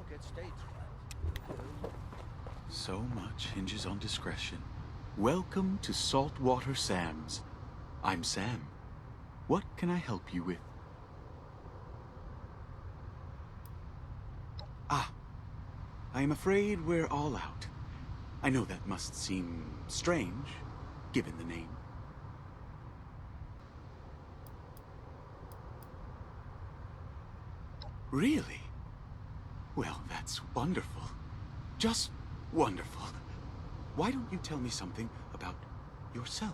don't get states right. So much hinges on discretion. Welcome to Saltwater Sam's. I'm Sam. What can I help you with? Ah, I am afraid we're all out. I know that must seem strange, given the name. Really? Well, that's wonderful. Just wonderful. Why don't you tell me something about yourself?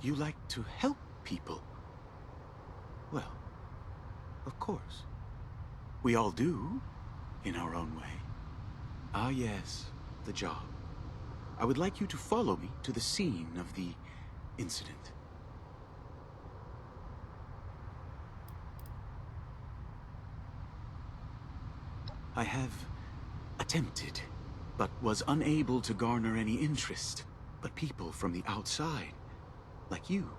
You like to help people? Well, of course. We all do, in our own way. Ah, yes, the job. I would like you to follow me to the scene of the incident. I have attempted, but was unable to garner any interest. But people from the outside, like you,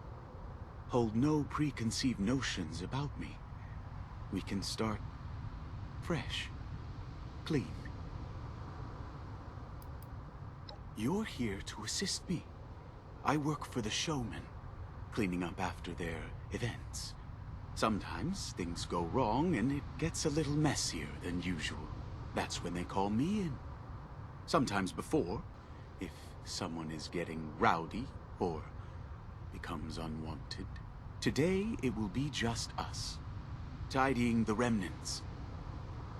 hold no preconceived notions about me. We can start fresh, clean. You're here to assist me. I work for the showmen, cleaning up after their events. Sometimes things go wrong and it gets a little messier than usual. That's when they call me in. Sometimes before, if someone is getting rowdy or becomes unwanted. Today it will be just us, tidying the remnants.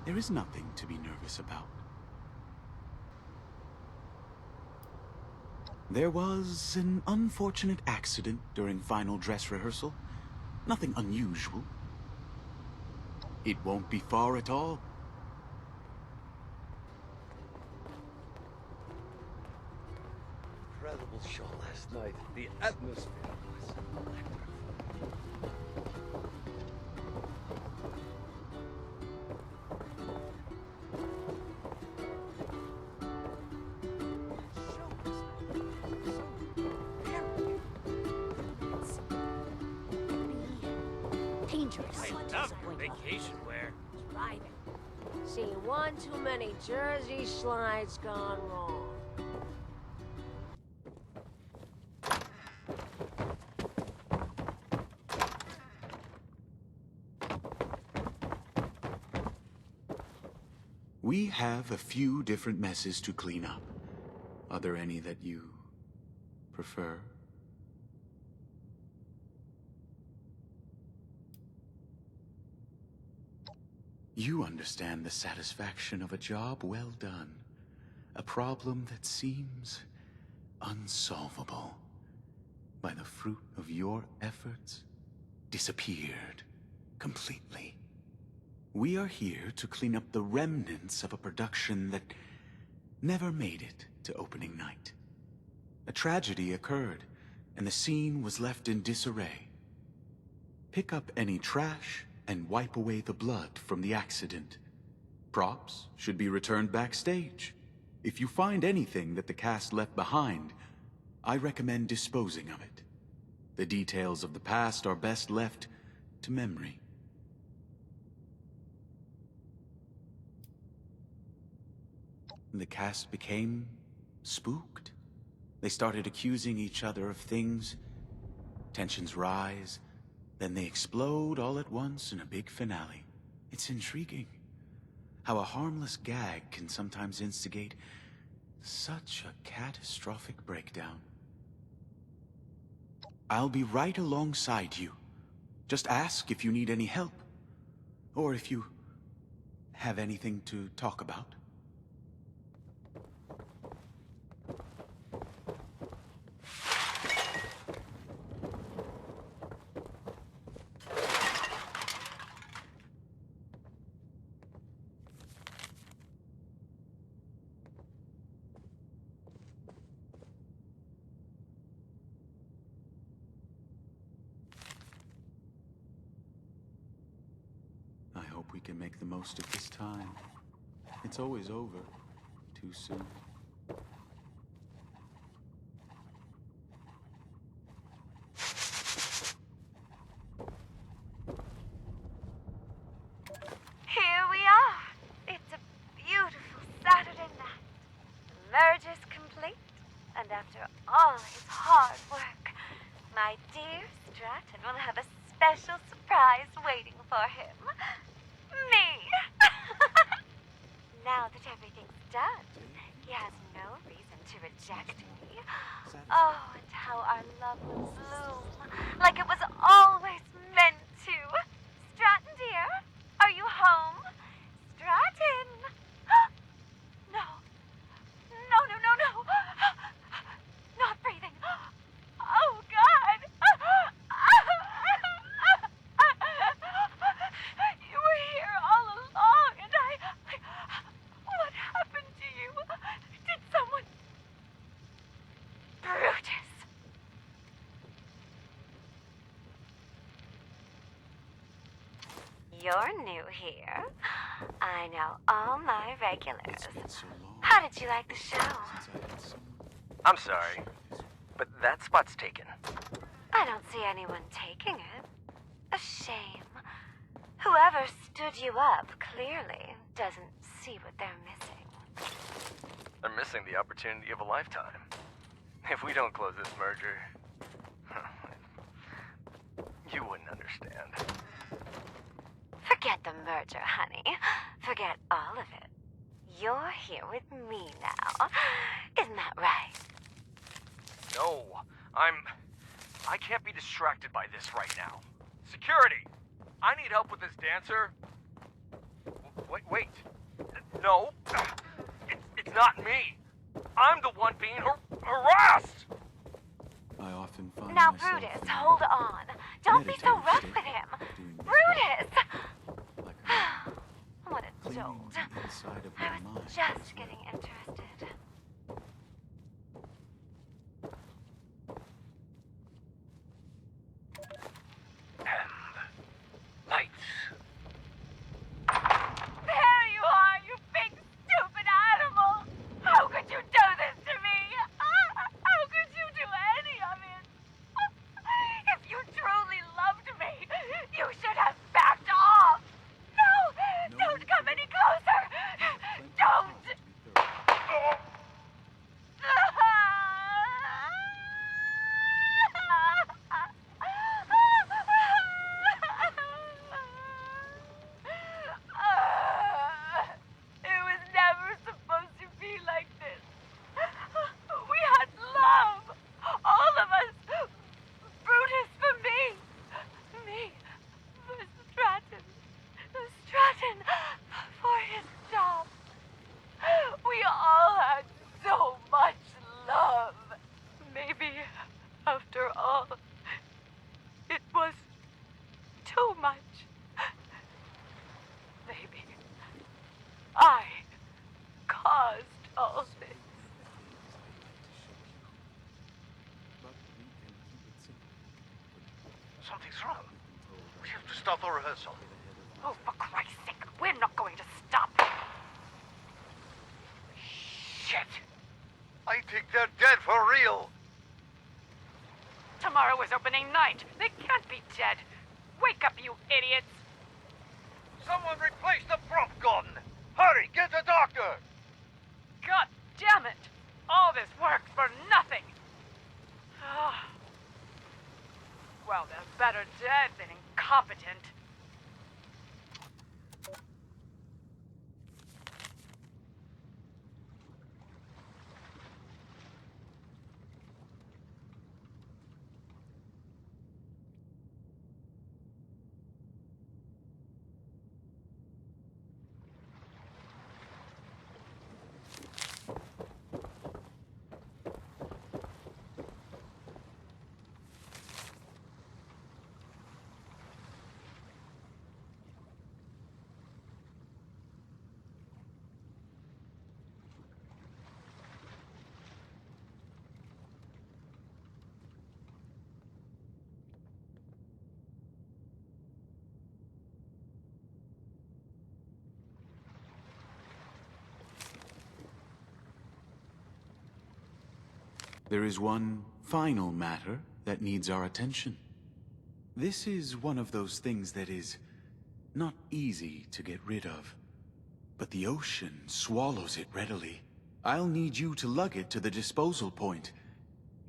There is nothing to be nervous about. There was an unfortunate accident during final dress rehearsal. Nothing unusual. It won't be far at all. Incredible show last night. The atmosphere was electric. Dangerous. I love your vacation wear. Driving. Seen one too many Jersey slides gone wrong. We have a few different messes to clean up. Are there any that you prefer? You understand the satisfaction of a job well done. A problem that seems unsolvable. By the fruit of your efforts, disappeared completely. We are here to clean up the remnants of a production that never made it to opening night. A tragedy occurred, and the scene was left in disarray. Pick up any trash and wipe away the blood from the accident. Props should be returned backstage. If you find anything that the cast left behind, I recommend disposing of it. The details of the past are best left to memory. The cast became spooked. They started accusing each other of things. Tensions rise, then they explode all at once in a big finale. It's intriguing how a harmless gag can sometimes instigate such a catastrophic breakdown. I'll be right alongside you. Just ask if you need any help, or if you have anything to talk about. I hope we can make the most of this time. It's always over too too soon. Here we are. It's a beautiful Saturday night. The merge is complete, and after all his hard work, my dear Stratton will have a special surprise waiting for him. Me! Now that everything's done, he has no reason to reject me. Oh, and how our love will bloom, like it was always meant to. Stratton, dear, are you home? Stratton! No. No, no, no, no. Not breathing. Oh, God. You were here all along, and what happened to you? Did someone... Brutus. You're new here. I know all my regulars. It's been so long How did you like the show? since I had someone. I'm sorry, but that spot's taken. I don't see anyone taking it. A shame. Whoever stood you up clearly doesn't see what they're missing. They're missing the opportunity of a lifetime. If we don't close this merger, you wouldn't understand. Forget the merger, honey. Forget all of it. You're here with me now. Isn't that right? No, I can't be distracted by this right now. Security! I need help with this dancer. Wait. No. It's not me. I'm the one being harassed! I often find Now, myself Brutus, in hold on. Don't be so meditative rough state with him. of doing Brutus! like a What a cleaning dolt. the inside of my I mind. was just getting interested. Lights. There you are, you big stupid animal! How could you do this to me? How could you do any of it? If you truly loved me, you should have backed off! No! Don't come any closer! Don't! It was never supposed to be like this. We had love. All of us. Brutus for me. Me for Stratton. Stratton for his job. We all had so much love. Maybe, after all, it was too much. Maybe I caused all this. But we can keep it simple. Something's wrong. We have to stop the rehearsal. Oh, for Christ's sake, we're not going to stop. Shit! I think they're dead for real. Tomorrow is opening night. They can't be dead. Wake up, you idiots. Someone replace the prop gun! Hurry, get the doctor! God damn it! All this work's for nothing! Well, they're better dead than incompetent. There is one final matter that needs our attention. This is one of those things that is not easy to get rid of, but the ocean swallows it readily. I'll need you to lug it to the disposal point.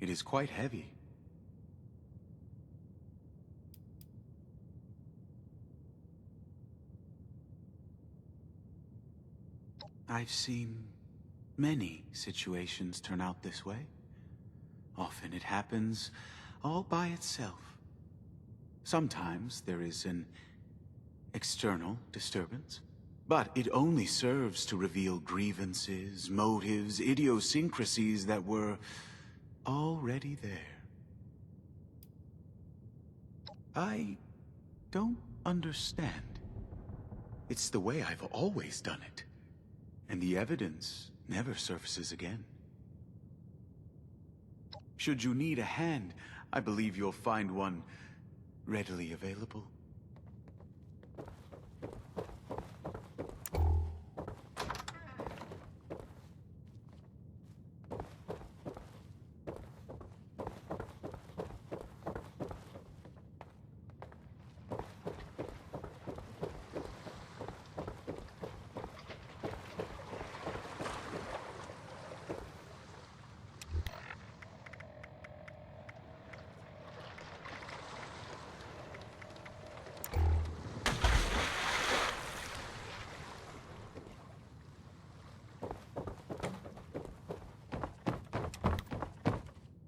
It is quite heavy. I've seen many situations turn out this way. Often it happens all by itself. Sometimes there is an external disturbance, but it only serves to reveal grievances, motives, idiosyncrasies that were already there. I don't understand. It's the way I've always done it, and the evidence never surfaces again. Should you need a hand, I believe you'll find one readily available.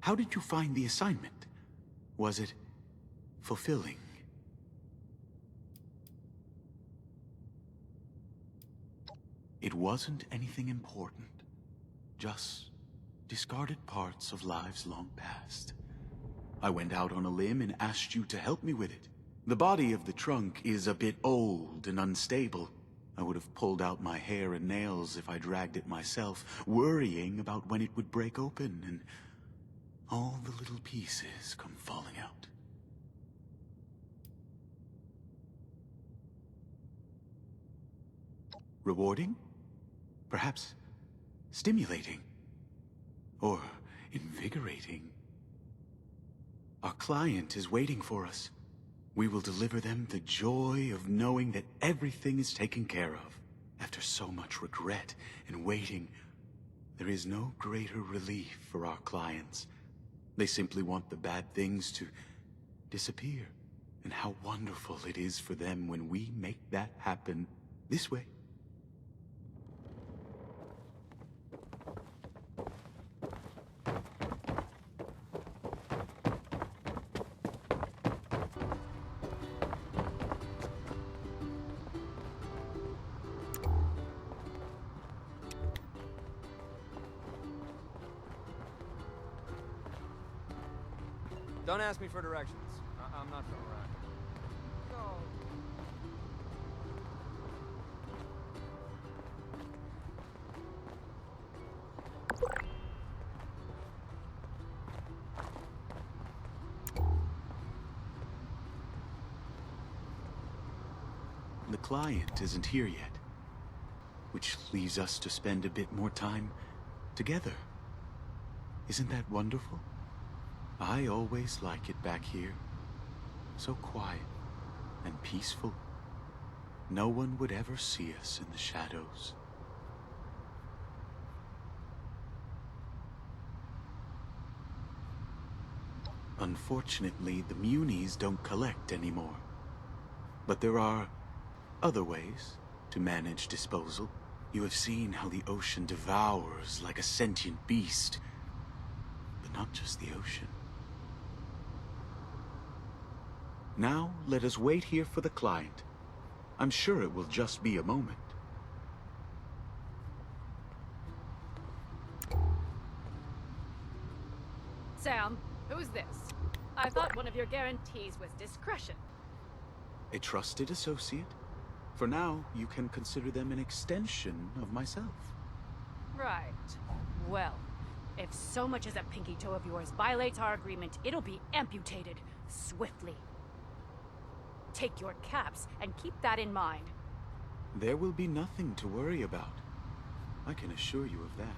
How did you find the assignment? Was it fulfilling? It wasn't anything important. Just discarded parts of lives long past. I went out on a limb and asked you to help me with it. The body of the trunk is a bit old and unstable. I would have pulled out my hair and nails if I dragged it myself, worrying about when it would break open and all the little pieces come falling out. Rewarding? Perhaps stimulating? Or invigorating? Our client is waiting for us. We will deliver them the joy of knowing that everything is taken care of. After so much regret and waiting, there is no greater relief for our clients. They simply want the bad things to disappear. And how wonderful it is for them when we make that happen this way. Don't ask me for directions. I'm not from around. Go. The client isn't here yet, which leaves us to spend a bit more time together. Isn't that wonderful? I always like it back here. So quiet and peaceful. No one would ever see us in the shadows. Unfortunately, the Munis don't collect anymore. But there are other ways to manage disposal. You have seen how the ocean devours like a sentient beast. But not just the ocean. Now, let us wait here for the client. I'm sure it will just be a moment. Sam, who's this? I thought one of your guarantees was discretion. A trusted associate. For now, you can consider them an extension of myself. Right. Well, if so much as a pinky toe of yours violates our agreement, it'll be amputated swiftly. Take your caps and keep that in mind. There will be nothing to worry about. I can assure you of that.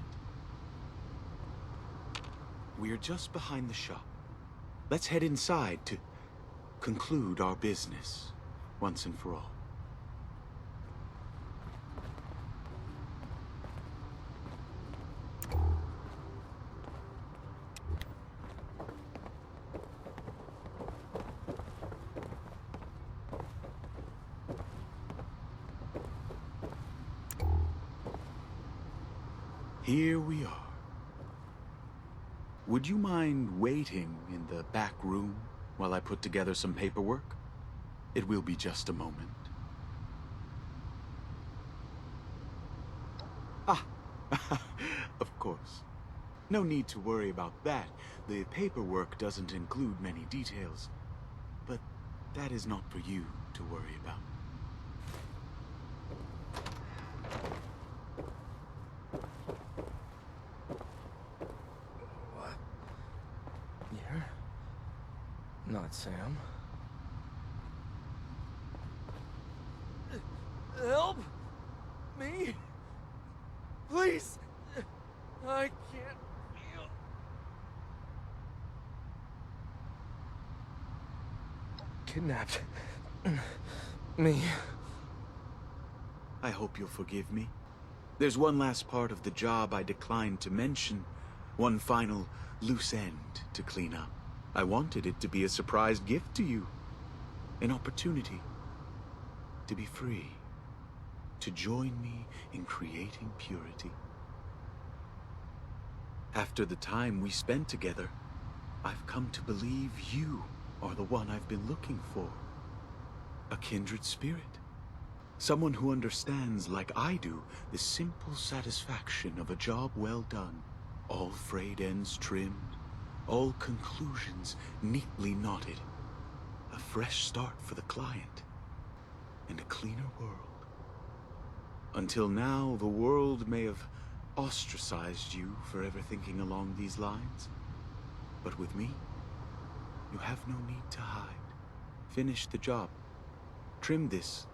We're just behind the shop. Let's head inside to conclude our business once and for all. Here we are. Would you mind waiting in the back room while I put together some paperwork? It will be just a moment. Ah, of course. No need to worry about that. The paperwork doesn't include many details. But that is not for you to worry about. What? You're not Sam. Help me, please. I can't. Kidnapped me. I hope you'll forgive me. There's one last part of the job I declined to mention. One final loose end to clean up. I wanted it to be a surprise gift to you. An opportunity to be free. To join me in creating purity. After the time we spent together, I've come to believe you are the one I've been looking for. A kindred spirit. Someone who understands, like I do, the simple satisfaction of a job well done. All frayed ends trimmed, all conclusions neatly knotted. A fresh start for the client, and a cleaner world. Until now, the world may have ostracized you for ever thinking along these lines. But with me, you have no need to hide. Finish the job. Trim this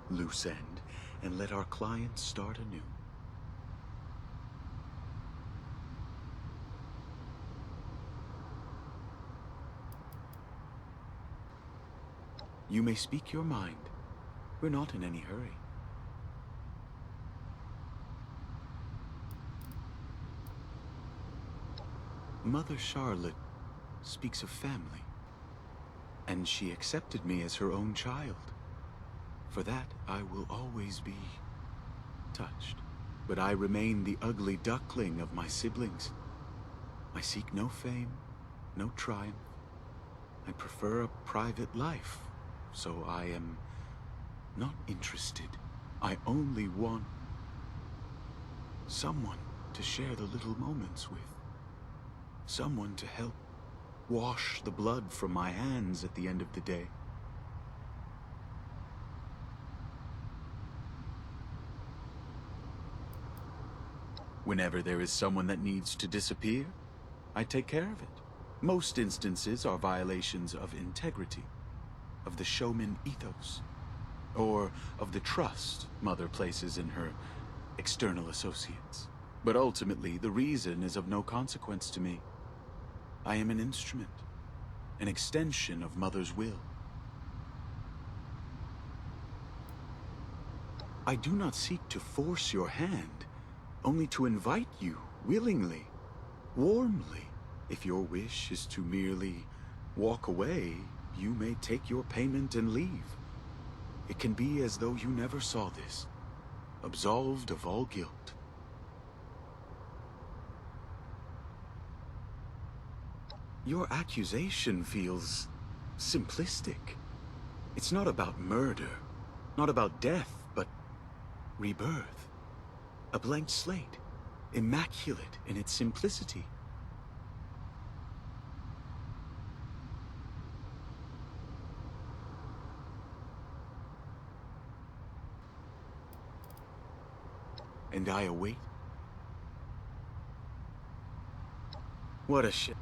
loose end, and let our client start anew. You may speak your mind. We're not in any hurry. Mother Charlotte speaks of family, and she accepted me as her own child. For that, I will always be touched. But I remain the ugly duckling of my siblings. I seek no fame, no triumph. I prefer a private life, so I am not interested. I only want someone to share the little moments with. Someone to help wash the blood from my hands at the end of the day. Whenever there is someone that needs to disappear, I take care of it. Most instances are violations of integrity, of the showman ethos, or of the trust Mother places in her external associates. But ultimately, the reason is of no consequence to me. I am an instrument, an extension of Mother's will. I do not seek to force your hand, only to invite you willingly, warmly. If your wish is to merely walk away, you may take your payment and leave. It can be as though you never saw this, absolved of all guilt. Your accusation feels simplistic. It's not about murder, not about death, but rebirth. A blank slate, immaculate in its simplicity. And I await. What a shit.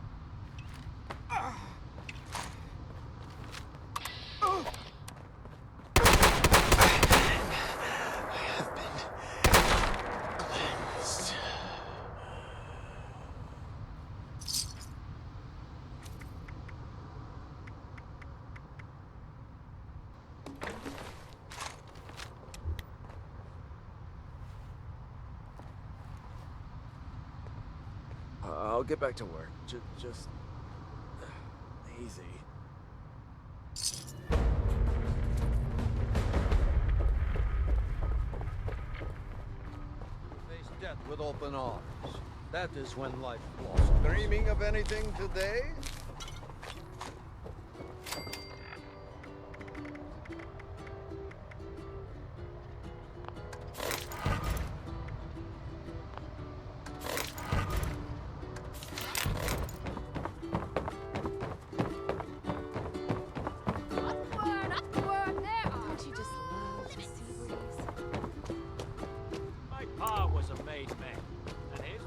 I'll get back to work. Just easy. Face death with open arms. That is when life blossoms. Dreaming of anything today? Don't you just love the sea breeze? My pa was a made man, and his